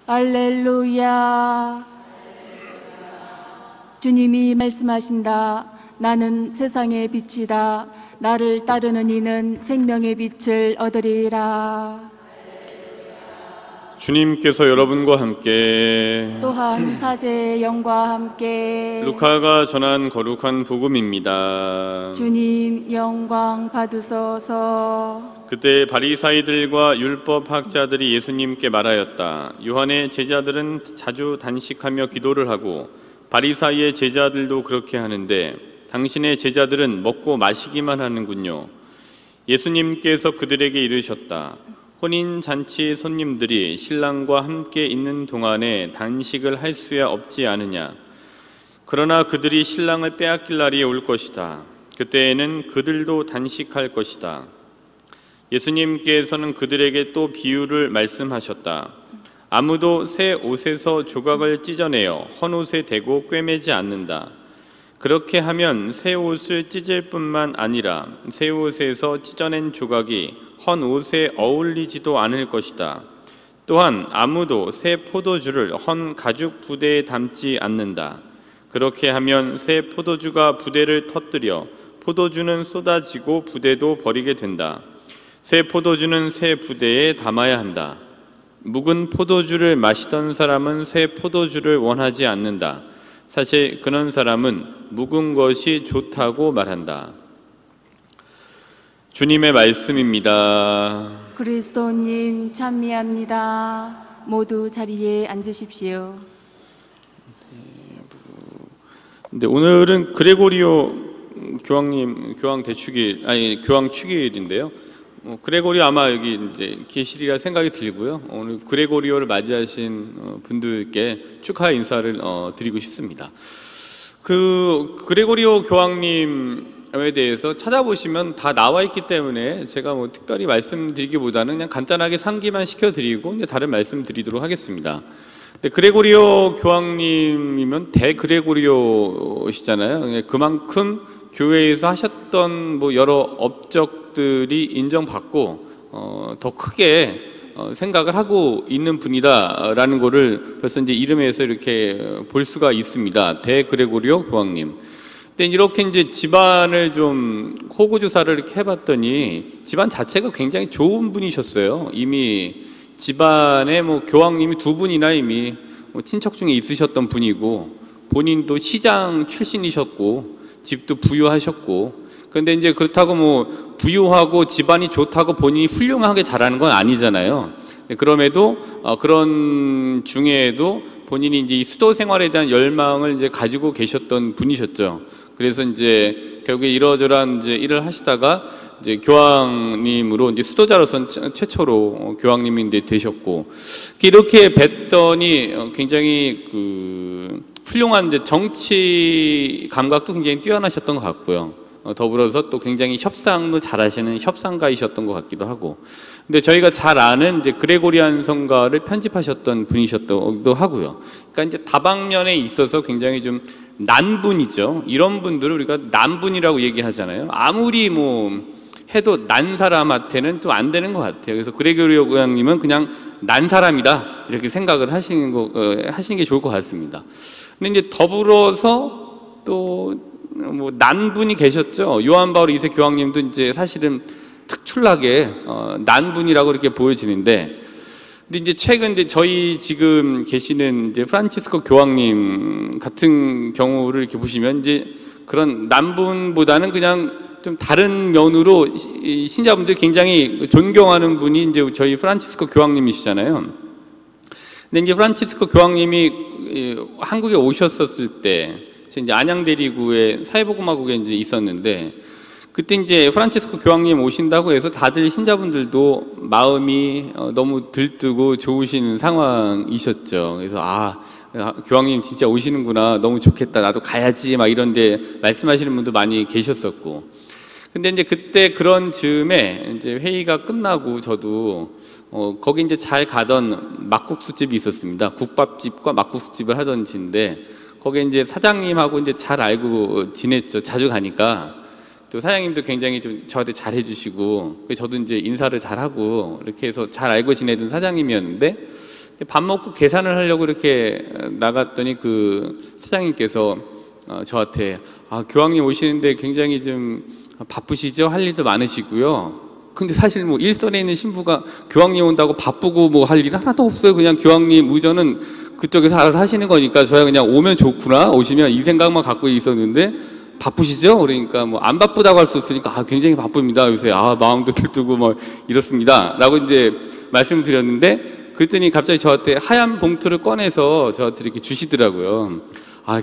할렐루야. 주님이 말씀하신다. 나는 세상의 빛이다. 나를 따르는 이는 생명의 빛을 얻으리라. 주님께서 여러분과 함께 또한 사제의 영과 함께 루카가 전한 거룩한 복음입니다. 주님 영광 받으소서. 그때 바리사이들과 율법학자들이 예수님께 말하였다. 요한의 제자들은 자주 단식하며 기도를 하고 바리사이의 제자들도 그렇게 하는데 당신의 제자들은 먹고 마시기만 하는군요. 예수님께서 그들에게 이르셨다. 혼인잔치 손님들이 신랑과 함께 있는 동안에 단식을 할 수야 없지 않으냐. 그러나 그들이 신랑을 빼앗길 날이 올 것이다. 그때에는 그들도 단식할 것이다. 예수님께서는 그들에게 또 비유를 말씀하셨다. 아무도 새 옷에서 조각을 찢어내어 헌 옷에 대고 꿰매지 않는다. 그렇게 하면 새 옷을 찢을 뿐만 아니라 새 옷에서 찢어낸 조각이 헌 옷에 어울리지도 않을 것이다. 또한 아무도 새 포도주를 헌 가죽 부대에 담지 않는다. 그렇게 하면 새 포도주가 부대를 터뜨려 포도주는 쏟아지고 부대도 버리게 된다. 새 포도주는 새 부대에 담아야 한다. 묵은 포도주를 마시던 사람은 새 포도주를 원하지 않는다. 사실 그런 사람은 묵은 것이 좋다고 말한다. 주님의 말씀입니다. 그리스도님 찬미합니다. 모두 자리에 앉으십시오. 근데 오늘은 그레고리오 교황님 교황 축일인데요. 그레고리오 아마 여기 이제 계시리라 생각이 들고요. 오늘 그레고리오를 맞이하신 분들께 축하 인사를 드리고 싶습니다. 그 그레고리오 교황님에 대해서 찾아보시면 다 나와 있기 때문에 제가 뭐 특별히 말씀드리기보다는 그냥 간단하게 상기만 시켜드리고 이제 다른 말씀 드리도록 하겠습니다. 근데 그레고리오 교황님이면 대그레고리오시잖아요. 그만큼 교회에서 하셨던 뭐 여러 업적들이 인정받고 더 크게 생각을 하고 있는 분이다라는 거를 벌써 이제 이름에서 이렇게 볼 수가 있습니다. 대그레고리오 교황님. 근데 이렇게 이제 집안을 좀 호구 조사를 이렇게 해봤더니 집안 자체가 굉장히 좋은 분이셨어요. 이미 집안에 뭐 교황님이 두 분이나 이미 뭐 친척 중에 있으셨던 분이고 본인도 시장 출신이셨고 집도 부유하셨고. 그런데 이제 그렇다고 뭐 부유하고 집안이 좋다고 본인이 훌륭하게 잘하는 건 아니잖아요. 그럼에도 그런 중에도 본인이 이제 이 수도 생활에 대한 열망을 이제 가지고 계셨던 분이셨죠. 그래서 이제 결국에 이러저러한 이제 일을 하시다가 이제 교황님으로 이제 수도자로서 최초로 교황님이 이제 되셨고, 이렇게 뵀더니 굉장히 그 훌륭한 이제 정치 감각도 굉장히 뛰어나셨던 것 같고요. 더불어서 또 굉장히 협상도 잘하시는 협상가이셨던 것 같기도 하고. 근데 저희가 잘 아는 이제 그레고리안 성가를 편집하셨던 분이셨기도 하고요. 그러니까 이제 다방면에 있어서 굉장히 좀 난분이죠. 이런 분들을 우리가 난분이라고 얘기하잖아요. 아무리 뭐 해도 난 사람한테는 좀 안 되는 것 같아요. 그래서 그레고리오 교황님은 그냥 난 사람이다 이렇게 생각을 하시는 게 좋을 것 같습니다. 근데 이제 더불어서 또 뭐 난분이 계셨죠. 요한 바울 2세 교황님도 이제 사실은 특출나게 난분이라고 이렇게 보여지는데, 근데 이제 최근 이제 저희 지금 계시는 이제 프란치스코 교황님 같은 경우를 이렇게 보시면 이제 그런 난분보다는 그냥 좀 다른 면으로 신자분들이 굉장히 존경하는 분이 이제 저희 프란치스코 교황님이시잖아요. 근데 이제 프란치스코 교황님이 한국에 오셨었을 때, 이제 안양대리구에 사회복음화국에 이제 있었는데, 그때 이제 프란치스코 교황님 오신다고 해서 다들 신자분들도 마음이 너무 들뜨고 좋으신 상황이셨죠. 그래서 교황님 진짜 오시는구나, 너무 좋겠다, 나도 가야지 막 이런데 말씀하시는 분도 많이 계셨었고. 근데 이제 그때 그런 즈음에 이제 회의가 끝나고 저도 거기 이제 잘 가던 막국수집이 있었습니다. 국밥집과 막국수집을 하던 집인데, 거기에 이제 사장님하고 이제 잘 알고 지냈죠. 자주 가니까. 또 사장님도 굉장히 좀 저한테 잘 해주시고, 저도 이제 인사를 잘 하고, 이렇게 해서 잘 알고 지내던 사장님이었는데, 밥 먹고 계산을 하려고 이렇게 나갔더니 그 사장님께서 저한테 교황님 오시는데 굉장히 좀 바쁘시죠? 할 일도 많으시고요. 근데 사실 뭐 일선에 있는 신부가 교황님 온다고 바쁘고 뭐 할 일 하나도 없어요. 그냥 교황님 의전은 그쪽에서 알아서 하시는 거니까 저야 그냥 오면 좋구나, 오시면 이 생각만 갖고 있었는데 바쁘시죠? 그러니까 뭐 안 바쁘다고 할 수 없으니까 굉장히 바쁩니다. 요새 마음도 들뜨고 뭐 이렇습니다. 라고 이제 말씀드렸는데 그랬더니 갑자기 저한테 하얀 봉투를 꺼내서 저한테 이렇게 주시더라고요.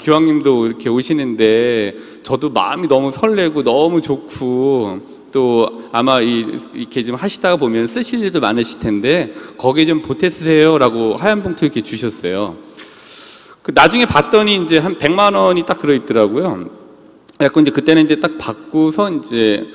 교황님도 이렇게 오시는데 저도 마음이 너무 설레고 너무 좋고 또 아마 이렇게 좀 하시다가 보면 쓰실 일도 많으실 텐데 거기에 좀 보태 쓰세요 라고 하얀 봉투 이렇게 주셨어요. 나중에 봤더니 이제 한 100만 원이 딱 들어있더라고요. 그래서 이제 그때는 이제 딱 받고서 이제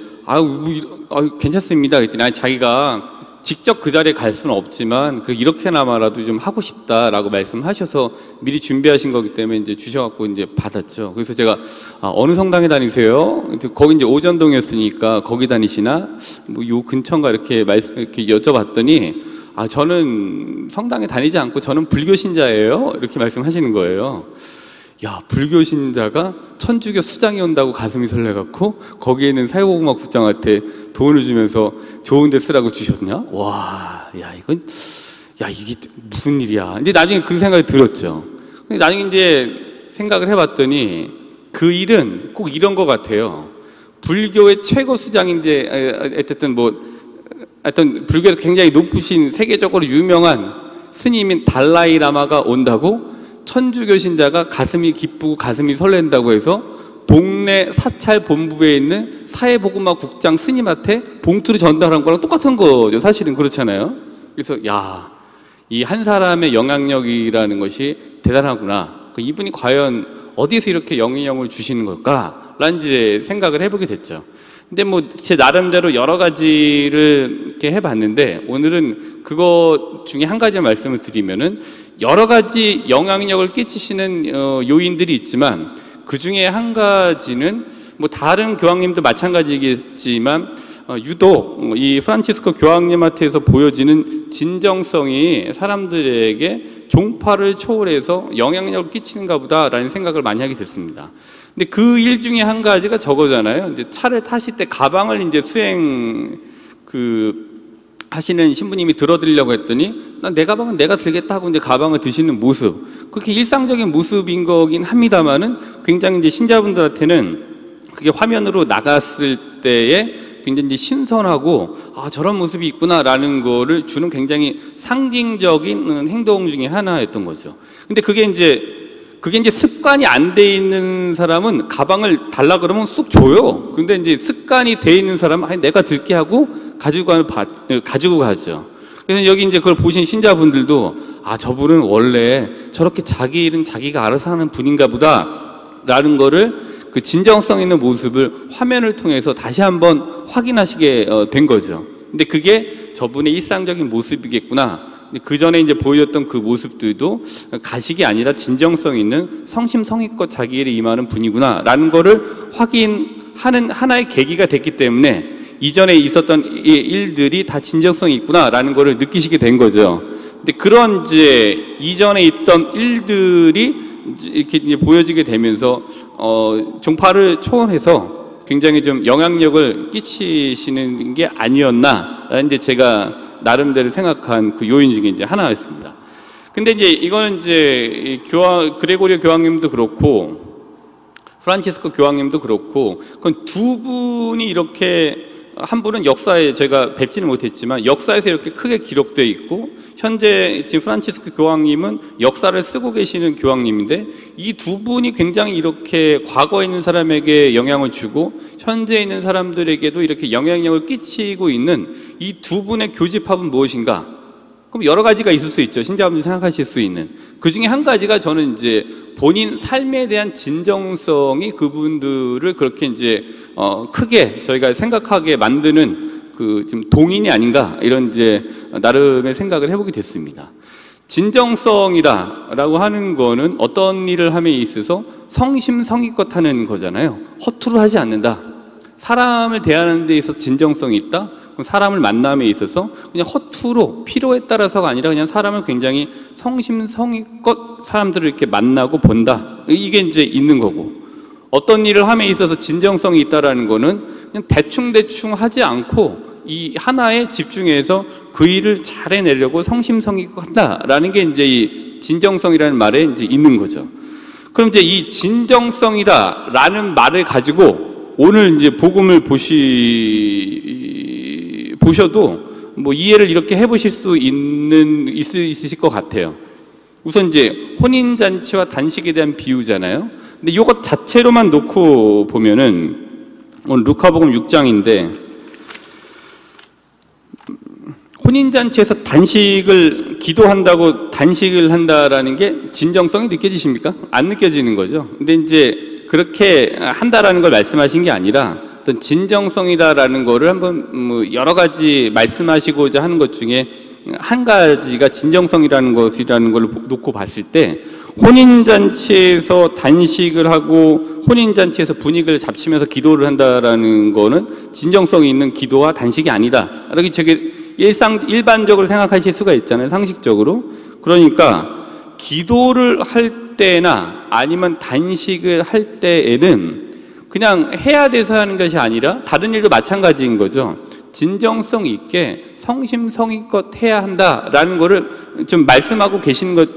괜찮습니다 그랬더니 자기가 직접 그 자리에 갈 수는 없지만 이렇게나마라도 좀 하고 싶다라고 말씀하셔서 미리 준비하신 거기 때문에 이제 주셔갖고 이제 받았죠. 그래서 제가 어느 성당에 다니세요? 거기 이제 오전동이었으니까 거기 다니시나? 뭐 요 근처인가 이렇게 이렇게 여쭤봤더니 저는 성당에 다니지 않고 저는 불교 신자예요. 이렇게 말씀하시는 거예요. 야, 불교 신자가 천주교 수장이 온다고 가슴이 설레갖고 거기에 있는 사회복음학 국장한테 돈을 주면서 좋은 데 쓰라고 주셨냐? 와, 이게 무슨 일이야. 근데 나중에 그 생각이 들었죠. 근데 나중에 이제 생각을 해봤더니 그 일은 꼭 이런 것 같아요. 불교의 최고 수장인 이제 하여튼 불교에서 굉장히 높으신 세계적으로 유명한 스님인 달라이 라마가 온다고 천주교 신자가 가슴이 기쁘고 가슴이 설렌다고 해서 동네 사찰 본부에 있는 사회복음학 국장 스님한테 봉투를 전달한 거랑 똑같은 거죠. 사실은 그렇잖아요. 그래서 이 한 사람의 영향력이라는 것이 대단하구나. 이분이 과연 어디서 이렇게 영향력을 주시는 걸까? 라는 이제 생각을 해보게 됐죠. 근데 뭐 제 나름대로 여러 가지를 이렇게 해봤는데 오늘은 그거 중에 한 가지 말씀을 드리면은 여러 가지 영향력을 끼치시는 요인들이 있지만 그 중에 한 가지는 뭐 다른 교황님도 마찬가지겠지만 유독 이 프란치스코 교황님한테서 보여지는 진정성이 사람들에게 종파를 초월해서 영향력을 끼치는가 보다라는 생각을 많이 하게 됐습니다. 근데 그 일 중에 한 가지가 저거잖아요. 이제 차를 타실 때 가방을 이제 하시는 신부님이 들어드리려고 했더니 내 가방은 내가 들겠다 하고 이제 가방을 드시는 모습, 그렇게 일상적인 모습인 거긴 합니다만은 굉장히 이제 신자분들한테는 그게 화면으로 나갔을 때에 굉장히 이제 신선하고 저런 모습이 있구나라는 거를 주는 굉장히 상징적인 행동 중에 하나였던 거죠. 근데 그게 이제 습관이 안 돼 있는 사람은 가방을 달라 그러면 쑥 줘요. 근데 이제 습관이 돼 있는 사람은 내가 들게 하고 가지고 가죠. 그래서 여기 이제 그걸 보신 신자분들도 저분은 원래 저렇게 자기 일은 자기가 알아서 하는 분인가 보다라는 거를 그 진정성 있는 모습을 화면을 통해서 다시 한번 확인하시게 된 거죠. 근데 그게 저분의 일상적인 모습이겠구나. 그 전에 이제 보여줬던 그 모습들도 가식이 아니라 진정성 있는 성심성의껏 자기 일에 임하는 분이구나 라는 거를 확인하는 하나의 계기가 됐기 때문에 이전에 있었던 일들이 다 진정성이 있구나 라는 거를 느끼시게 된 거죠. 근데 그런 이제 이전에 있던 일들이 이렇게 이제 보여지게 되면서 종파를 초월해서 굉장히 좀 영향력을 끼치시는 게 아니었나 라는 이제 제가 나름대로 생각한 그 요인 중에 이제 하나였습니다. 근데 이제 이거는 이제 그레고리오 교황님도 그렇고 프란치스코 교황님도 그렇고 그건 두 분이 이렇게 한 분은 역사에 제가 뵙지는 못했지만 역사에서 이렇게 크게 기록되어 있고 현재 지금 프란치스코 교황님은 역사를 쓰고 계시는 교황님인데 이 두 분이 굉장히 이렇게 과거에 있는 사람에게 영향을 주고 현재 있는 사람들에게도 이렇게 영향력을 끼치고 있는 이 두 분의 교집합은 무엇인가? 그럼 여러 가지가 있을 수 있죠. 신자분들이 생각하실 수 있는. 그 중에 한 가지가 저는 이제 본인 삶에 대한 진정성이 그분들을 그렇게 이제 크게 저희가 생각하게 만드는 그 좀 동인이 아닌가 이런 이제 나름의 생각을 해보게 됐습니다. 진정성이다라고 하는 거는 어떤 일을 함에 있어서 성심성의껏 하는 거잖아요. 허투루 하지 않는다. 사람을 대하는 데 있어서 진정성이 있다. 사람을 만남에 있어서 그냥 허투루 필요에 따라서가 아니라 그냥 사람을 굉장히 성심성의껏 사람들을 이렇게 만나고 본다. 이게 이제 있는 거고, 어떤 일을 함에 있어서 진정성이 있다라는 거는 그냥 대충 하지 않고 이 하나에 집중해서 그 일을 잘 해내려고 성심성의껏 한다라는 게 이제 이 진정성이라는 말에 이제 있는 거죠. 그럼 이제 이 진정성이다라는 말을 가지고 오늘 이제 복음을 보셔도 뭐 이해를 이렇게 해보실 수 있으실 것 같아요. 우선 이제 혼인잔치와 단식에 대한 비유잖아요. 근데 이것 자체로만 놓고 보면은 오늘 루카복음 6장인데 혼인잔치에서 단식을 기도한다고 단식을 한다라는 게 진정성이 느껴지십니까? 안 느껴지는 거죠. 근데 이제 그렇게 한다라는 걸 말씀하신 게 아니라 어떤 진정성이다라는 거를 한번 뭐 여러 가지 말씀하시고자 하는 것 중에 한 가지가 진정성이라는 것이라는 걸 놓고 봤을 때 혼인잔치에서 단식을 하고 혼인잔치에서 분위기를 잡치면서 기도를 한다라는 거는 진정성이 있는 기도와 단식이 아니다. 이렇게 저게 일반적으로 생각하실 수가 있잖아요. 상식적으로. 그러니까 기도를 할 때나 아니면 단식을 할 때에는 그냥 해야 돼서 하는 것이 아니라 다른 일도 마찬가지인 거죠. 진정성 있게 성심성의껏 해야 한다라는 거를 좀 말씀하고 계시는 것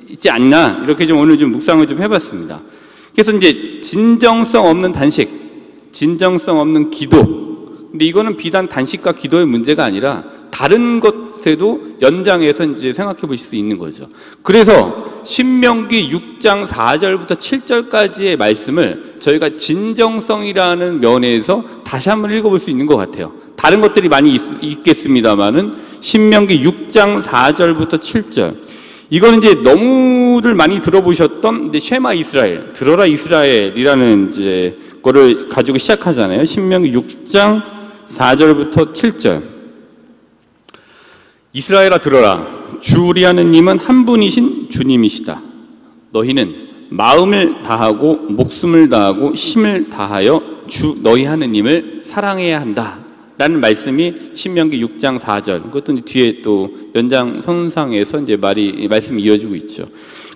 있지 않나, 이렇게 좀 오늘 좀 묵상을 좀 해봤습니다. 그래서 이제 진정성 없는 단식, 진정성 없는 기도. 근데 이거는 비단 단식과 기도의 문제가 아니라 다른 것에도 연장해서 이제 생각해 보실 수 있는 거죠. 그래서 신명기 6장 4절부터 7절까지의 말씀을 저희가 진정성이라는 면에서 다시 한번 읽어볼 수 있는 것 같아요. 다른 것들이 많이 있겠습니다만은 신명기 6장 4절부터 7절. 이거는 이제 너무들 많이 들어보셨던 이제 쉐마 이스라엘, 들어라 이스라엘이라는 이제 거를 가지고 시작하잖아요. 신명기 6장 4절부터 7절. 이스라엘아 들어라. 주 우리 하느님은 한 분이신 주님이시다. 너희는 마음을 다하고 목숨을 다하고 힘을 다하여 주 너희 하느님을 사랑해야 한다. 라는 말씀이 신명기 6장 4절. 그것도 뒤에 또 연장선상에서 이제 말씀이 이어지고 있죠.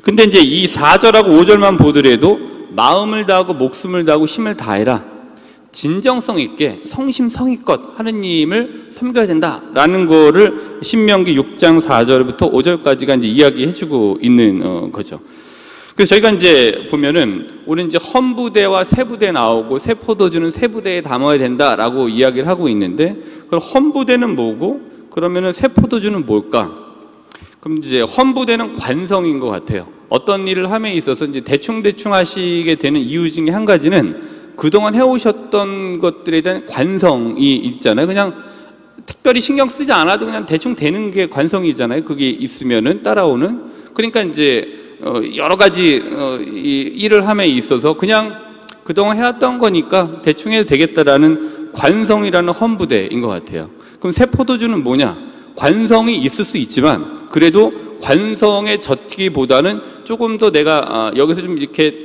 근데 이제 이 4절하고 5절만 보더라도 마음을 다하고 목숨을 다하고 힘을 다해라. 진정성 있게 성심성의껏 하느님을 섬겨야 된다라는 거를 신명기 6장 4절부터 5절까지가 이제 이야기해주고 있는 거죠. 그래서 저희가 이제 보면은 오늘 이제 헌부대와 세부대 나오고 세포도주는 세부대에 담아야 된다라고 이야기를 하고 있는데, 그럼 헌부대는 뭐고 그러면은 세포도주는 뭘까? 그럼 이제 헌부대는 관성인 것 같아요. 어떤 일을 함에 있어서 이제 대충 하시게 되는 이유 중에 한 가지는 그동안 해오셨던 것들에 대한 관성이 있잖아요. 그냥 특별히 신경 쓰지 않아도 그냥 대충 되는 게 관성이잖아요. 그게 있으면은 따라오는. 그러니까 이제 여러 가지 이 일을 함에 있어서 그냥 그동안 해왔던 거니까 대충 해도 되겠다라는 관성이라는 헌부대인 것 같아요. 그럼 세포도주는 뭐냐? 관성이 있을 수 있지만 그래도 관성에 젖기보다는 조금 더 내가 여기서 좀 이렇게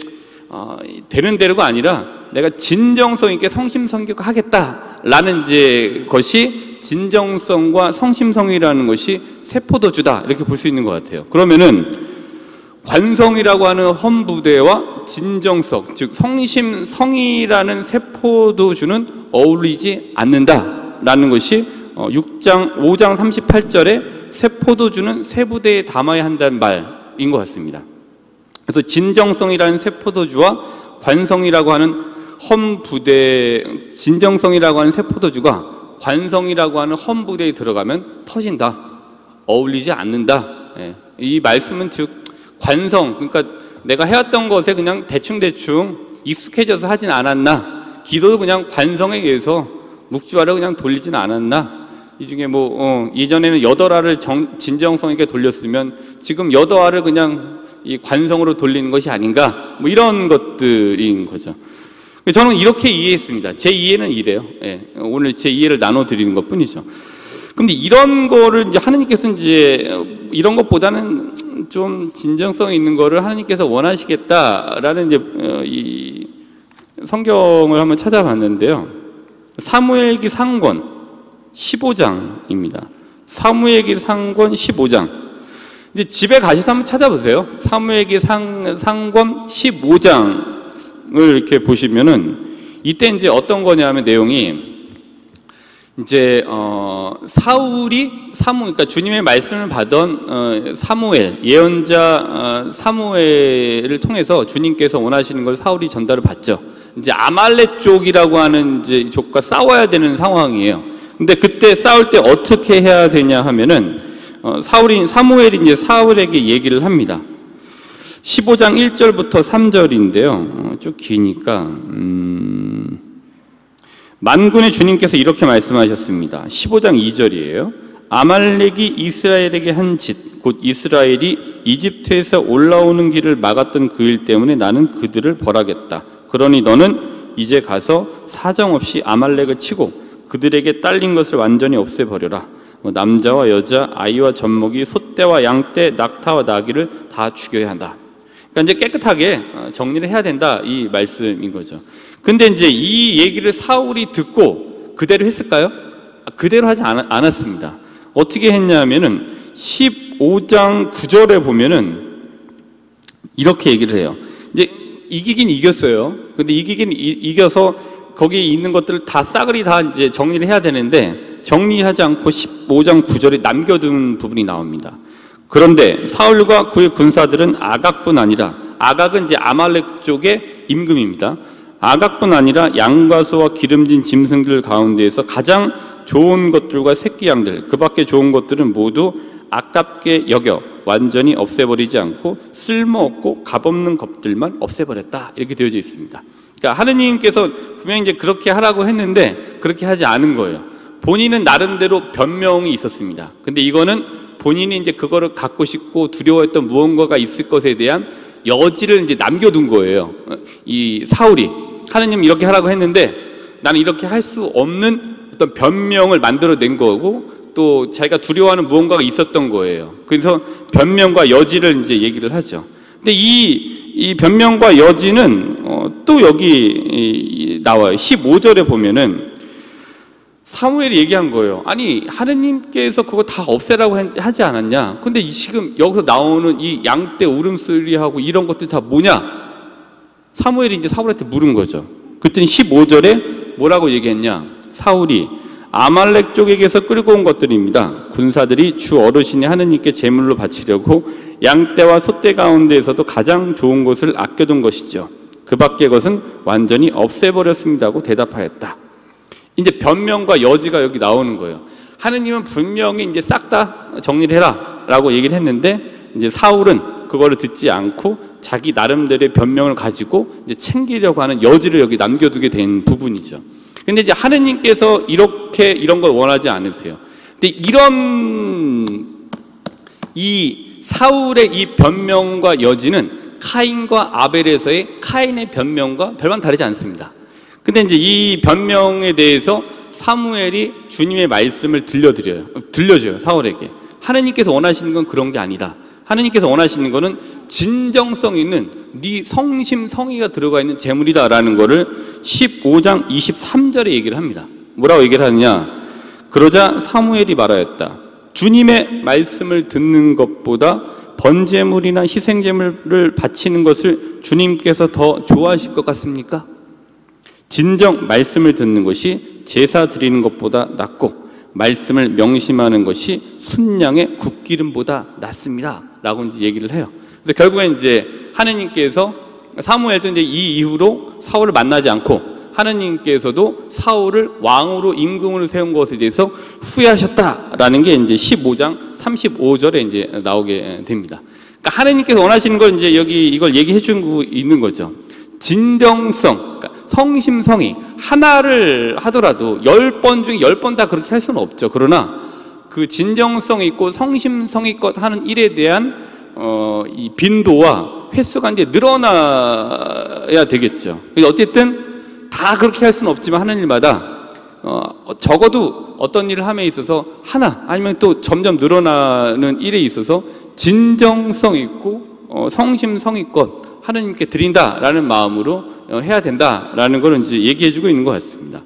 되는 대로가 아니라 내가 진정성 있게 성심성의껏 하겠다라는 이제 것이 진정성과 성심성의라는 것이 세포도주다, 이렇게 볼 수 있는 것 같아요. 그러면은 관성이라고 하는 헌부대와 진정성, 즉 성심성의라는 세포도주는 어울리지 않는다라는 것이 5장 38절에 세포도주는 세부대에 담아야 한다는 말인 것 같습니다. 그래서 진정성이라는 세포도주와 관성이라고 하는 헌부대, 진정성이라고 하는 세포도주가 관성이라고 하는 헌부대에 들어가면 터진다, 어울리지 않는다. 이 말씀은 즉 관성, 그러니까 내가 해왔던 것에 그냥 대충 익숙해져서 하진 않았나, 기도도 그냥 관성에 의해서 묵주하려 그냥 돌리진 않았나. 이 중에 예전에는 여덟알을 진정성 있게 돌렸으면 지금 여덟알을 그냥 이 관성으로 돌리는 것이 아닌가, 이런 것들인 거죠. 저는 이렇게 이해했습니다. 제 이해는 이래요. 오늘 제 이해를 나눠드리는 것 뿐이죠. 근데 이런 거를 이제 하나님께서 이제 이런 것보다는 좀 진정성 있는 거를 하나님께서 원하시겠다라는 이제 이 성경을 한번 찾아봤는데요. 사무엘기 상권 15장입니다. 사무엘기 상권 15장. 이제 집에 가셔서 한번 찾아보세요. 사무엘기 상권 15장을 이렇게 보시면은 이때 이제 어떤 거냐면 내용이 이제 그러니까 주님의 말씀을 받은 사무엘 예언자 사무엘을 통해서 주님께서 원하시는 걸 사울이 전달을 받죠. 이제 아말렉 족이라고 하는 이제 족과 싸워야 되는 상황이에요. 근데 그때 싸울 때 어떻게 해야 되냐 하면은 사무엘이 이제 사울에게 얘기를 합니다. 15장 1절부터 3절인데요. 쭉 기니까 만군의 주님께서 이렇게 말씀하셨습니다. 15장 2절이에요. 아말렉이 이스라엘에게 한 짓, 곧 이스라엘이 이집트에서 올라오는 길을 막았던 그 일 때문에 나는 그들을 벌하겠다. 그러니 너는 이제 가서 사정없이 아말렉을 치고 그들에게 딸린 것을 완전히 없애버려라. 남자와 여자, 아이와 젖먹이, 소떼와 양떼, 낙타와 나귀를 다 죽여야 한다. 그러니까 이제 깨끗하게 정리를 해야 된다, 이 말씀인 거죠. 근데 이제 이 얘기를 사울이 듣고 그대로 했을까요? 그대로 하지 않았습니다. 어떻게 했냐면은 15장 9절에 보면은 이렇게 얘기를 해요. 이제 이기긴 이겼어요. 근데 이기긴 이겨서 거기 있는 것들을 다 싸그리 다 이제 정리를 해야 되는데 정리하지 않고 15장 9절에 남겨둔 부분이 나옵니다. 그런데 사울과 그의 군사들은 아각뿐 아니라, 아각은 이제 아말렉 쪽의 임금입니다. 아각뿐 아니라 양과 소와 기름진 짐승들 가운데에서 가장 좋은 것들과 새끼 양들, 그 밖에 좋은 것들은 모두 아깝게 여겨 완전히 없애버리지 않고 쓸모없고 값없는 것들만 없애버렸다, 이렇게 되어져 있습니다. 그러니까 하느님께서 분명히 이제 그렇게 하라고 했는데 그렇게 하지 않은 거예요. 본인은 나름대로 변명이 있었습니다. 근데 이거는 본인이 이제 그거를 갖고 싶고 두려워했던 무언가가 있을 것에 대한 여지를 이제 남겨둔 거예요. 이 사울이 하느님 이렇게 하라고 했는데 나는 이렇게 할 수 없는 어떤 변명을 만들어낸 거고, 또 자기가 두려워하는 무언가가 있었던 거예요. 그래서 변명과 여지를 이제 얘기를 하죠. 근데 이 변명과 여지는 또 여기 나와요. 15절에 보면은 사무엘이 얘기한 거예요. 아니, 하느님께서 그거 다 없애라고 하지 않았냐? 근데 지금 여기서 나오는 이 양떼 울음소리하고 이런 것들 다 뭐냐? 사무엘이 이제 사울한테 물은 거죠. 그랬더니 15절에 뭐라고 얘기했냐? 사울이 아말렉 쪽에게서 끌고 온 것들입니다. 군사들이 주 어르신이 하느님께 제물로 바치려고 양떼와 소떼 가운데에서도 가장 좋은 것을 아껴둔 것이죠. 그 밖의 것은 완전히 없애버렸습니다 하고 대답하였다. 이제 변명과 여지가 여기 나오는 거예요. 하느님은 분명히 이제 싹 다 정리를 해라 라고 얘기를 했는데, 이제 사울은 그거를 듣지 않고 자기 나름대로의 변명을 가지고 이제 챙기려고 하는 여지를 여기 남겨두게 된 부분이죠. 근데 이제 하느님께서 이런 걸 원하지 않으세요. 근데 이 사울의 이 변명과 여지는 카인과 아벨에서의 카인의 변명과 별반 다르지 않습니다. 근데 이제 이 변명에 대해서 사무엘이 주님의 말씀을 들려줘요, 사울에게. 하느님께서 원하시는 건 그런 게 아니다. 하느님께서 원하시는 거는 진정성 있는 네 성심성의가 들어가 있는 제물이다라는 거를 15장 23절에 얘기를 합니다. 뭐라고 얘기를 하느냐? 그러자 사무엘이 말하였다. 주님의 말씀을 듣는 것보다 번제물이나 희생제물을 바치는 것을 주님께서 더 좋아하실 것 같습니까? 진정 말씀을 듣는 것이 제사 드리는 것보다 낫고 말씀을 명심하는 것이 순양의 굽기름보다 낫습니다 라고 이제 얘기를 해요. 그래서 결국엔 이제 하느님께서 사무엘도 이제 이 이후로 사울을 만나지 않고 하느님께서도 사울을 왕으로 임금으로 세운 것에 대해서 후회하셨다라는 게 이제 15장 35절에 이제 나오게 됩니다. 그러니까 하느님께서 원하시는 걸 이제 여기 이걸 얘기해 주고 있는 거죠. 진정성, 그러니까 성심성의, 하나를 하더라도 10번 중에 10번 다 그렇게 할 수는 없죠. 그러나 그 진정성 있고 성심성의껏 하는 일에 대한 이 빈도와 횟수가 이제 늘어나야 되겠죠. 어쨌든 다 그렇게 할 수는 없지만 하는 일마다 적어도 어떤 일을 함에 있어서 하나 아니면 또 점점 늘어나는 일에 있어서 진정성 있고 성심성의껏 하느님께 드린다라는 마음으로 해야 된다라는 걸 이제 얘기해주고 있는 것 같습니다.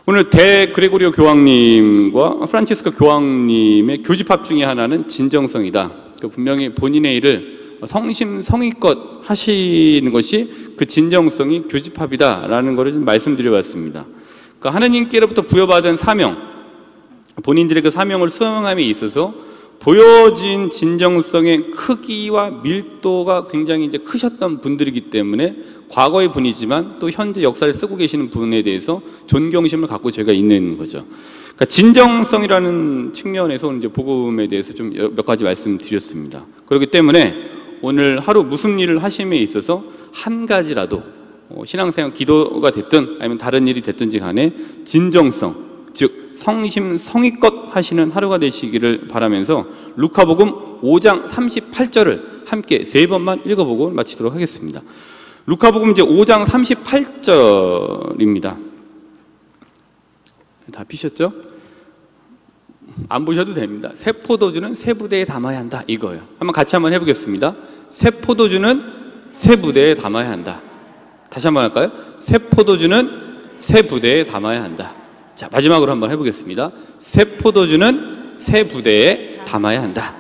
오늘 대그레고리오 교황님과 프란치스코 교황님의 교집합 중에 하나는 진정성이다. 분명히 본인의 일을 성심성의껏 하시는 것이 그 진정성이 교집합이다라는 것을 좀 말씀드려봤습니다. 그러니까 하느님께로부터 부여받은 사명, 본인들의 그 사명을 수행함에 있어서 보여진 진정성의 크기와 밀도가 굉장히 이제 크셨던 분들이기 때문에 과거의 분이지만 또 현재 역사를 쓰고 계시는 분에 대해서 존경심을 갖고 제가 있는 거죠. 그러니까 진정성이라는 측면에서 이제 복음에 대해서 좀 몇 가지 말씀드렸습니다. 그렇기 때문에 오늘 하루 무슨 일을 하심에 있어서 한 가지라도 신앙생활 기도가 됐든 아니면 다른 일이 됐든지 간에 진정성, 즉 성심성의껏 하시는 하루가 되시기를 바라면서 루카복음 5장 38절을 함께 3번만 읽어보고 마치도록 하겠습니다. 루카복음 이제 5장 38절입니다. 다 피셨죠? 안 보셔도 됩니다. 새 포도주는 새 부대에 담아야 한다, 이거예요. 한번 같이 한번 해보겠습니다. 새 포도주는 새 부대에 담아야 한다. 다시 한번 할까요? 새 포도주는 새 부대에 담아야 한다. 자, 마지막으로 한번 해보겠습니다. 새 포도주는 새 부대에 담아야 한다.